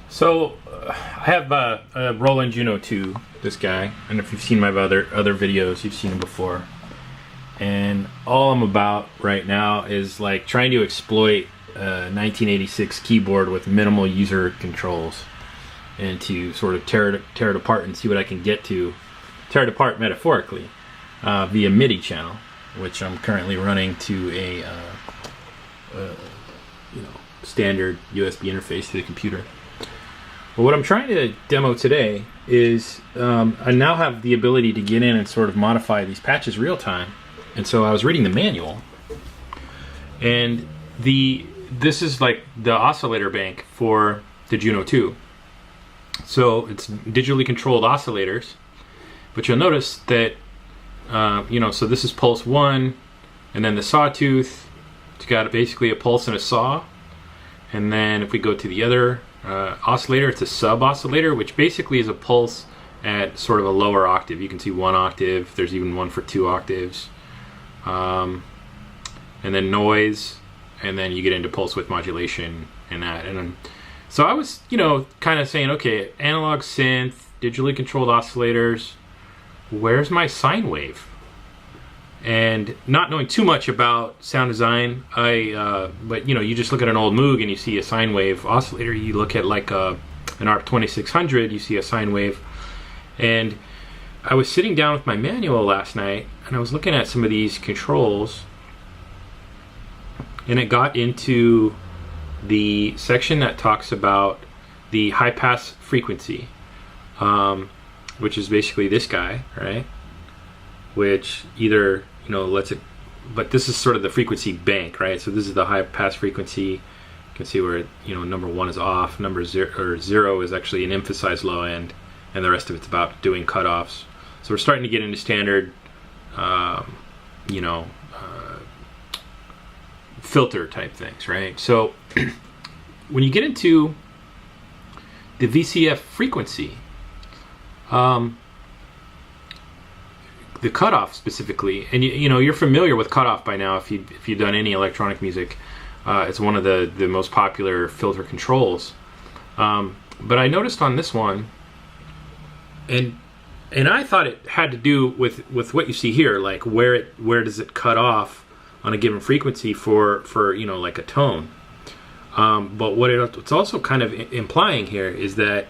So I have a Roland Juno2, this guy, and if you've seen my other videos, you've seen him before. And all I'm about right now is like trying to exploit a 1986 keyboard with minimal user controls, and to sort of tear it apart and see what I can get to, tear it apart metaphorically, via MIDI channel, which I'm currently running to a standard USB interface to the computer. But what I'm trying to demo today is I now have the ability to get in and sort of modify these patches real time. And so I was reading the manual, and this is like the oscillator bank for the Juno 2. So it's digitally controlled oscillators, but you'll notice that so this is pulse 1, and then the sawtooth, it's got basically a pulse and a saw. And then if we go to the other oscillator, it's a sub oscillator, which basically is a pulse at sort of a lower octave. You can see 1 octave, there's even one for 2 octaves. And then noise, and then you get into pulse width modulation and that. And so I was, kind of saying, okay, analog synth, digitally controlled oscillators, where's my sine wave? And not knowing too much about sound design, but you just look at an old Moog and you see a sine wave oscillator. You look at like an ARP 2600, you see a sine wave. And I was sitting down with my manual last night, and I was looking at some of these controls, and it got into the section that talks about the high pass frequency, which is basically this guy, right? Which either lets it, but this is sort of the frequency bank, right? So this is the high pass frequency. You can see where number 1 is off, number 0 is actually an emphasized low end, and the rest of it's about doing cutoffs. So we're starting to get into standard filter type things, right? So when you get into the VCF frequency, the cutoff specifically, and you're familiar with cutoff by now if you've done any electronic music. It's one of the most popular filter controls. But I noticed on this one, and I thought it had to do with what you see here, like where does it cut off on a given frequency for like a tone. But what it's also kind of implying here is that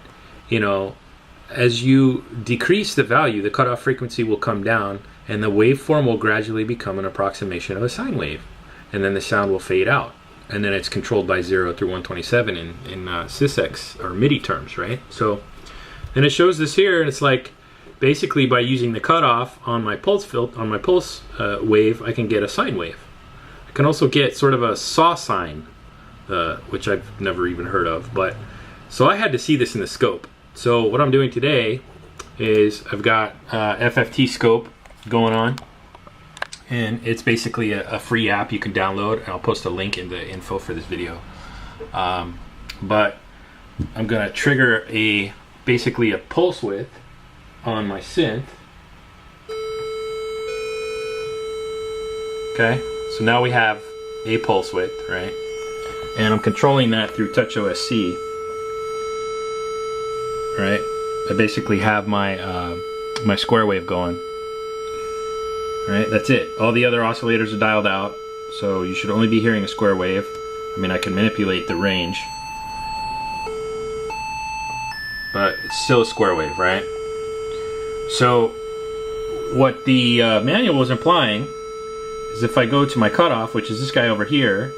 as you decrease the value, the cutoff frequency will come down, and the waveform will gradually become an approximation of a sine wave, and then the sound will fade out, and then it's controlled by 0 through 127 in sysex or MIDI terms, right? So, and it shows this here, and it's like basically by using the cutoff on my pulse wave, I can get a sine wave. I can also get sort of a saw sine, which I've never even heard of, but so I had to see this in the scope. So what I'm doing today is I've got FFT scope going on, and it's basically a free app you can download, and I'll post a link in the info for this video. But I'm gonna trigger basically a pulse width on my synth. Okay, so now we have a pulse width, right? And I'm controlling that through Touch OSC. Right, I basically have my my square wave going. Right, that's it. All the other oscillators are dialed out, so you should only be hearing a square wave. I mean, I can manipulate the range, but it's still a square wave, right? So what the manual was implying is if I go to my cutoff, which is this guy over here,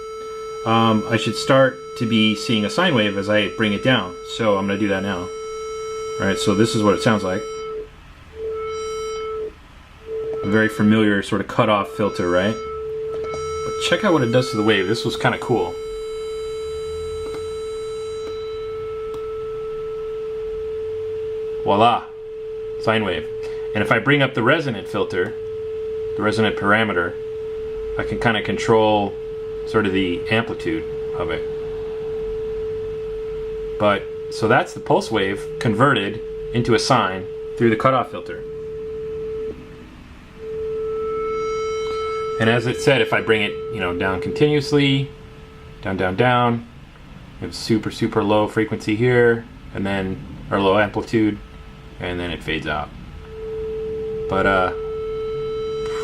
I should start to be seeing a sine wave as I bring it down. So I'm going to do that now. Alright, so this is what it sounds like. A very familiar sort of cutoff filter, right? But check out what it does to the wave. This was kind of cool. Voila! Sine wave. And if I bring up the resonant filter, the resonant parameter, I can kind of control sort of the amplitude of it. But so that's the pulse wave converted into a sine through the cutoff filter. And as it said, if I bring it, down continuously, down, down, down, We have super low frequency here, and then our low amplitude, and then it fades out. But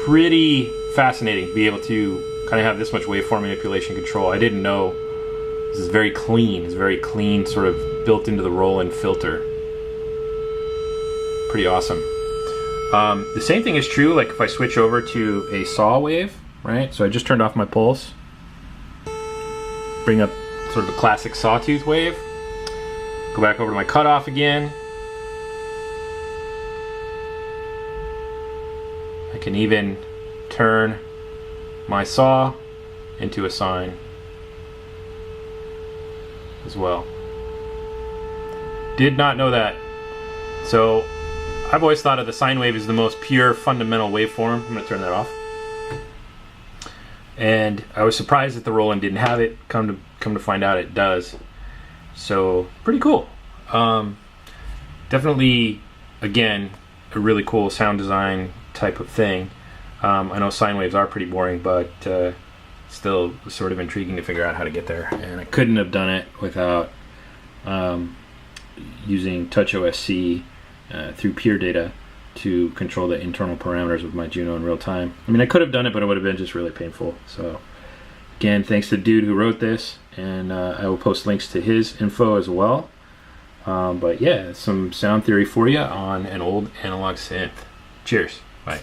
pretty fascinating to be able to kind of have this much waveform manipulation control. I didn't know. This is very clean. It's very clean, sort of built into the Roland filter. Pretty awesome. The same thing is true, like if I switch over to a saw wave, right? So I just turned off my pulse. Bring up sort of a classic sawtooth wave. Go back over to my cutoff again. I can even turn my saw into a sine as well. Did not know that. So I've always thought of the sine wave as the most pure fundamental waveform. I'm going to turn that off. And I was surprised that the Roland didn't have it. Come to find out it does. So pretty cool. Definitely, again, a really cool sound design type of thing. I know sine waves are pretty boring, but still sort of intriguing to figure out how to get there. And I couldn't have done it without using Touch OSC through peer data to control the internal parameters of my Juno in real time. I mean, I could have done it, but it would have been just really painful. So again, thanks to the dude who wrote this, and I will post links to his info as well. But yeah, some sound theory for you on an old analog synth. Cheers. Bye.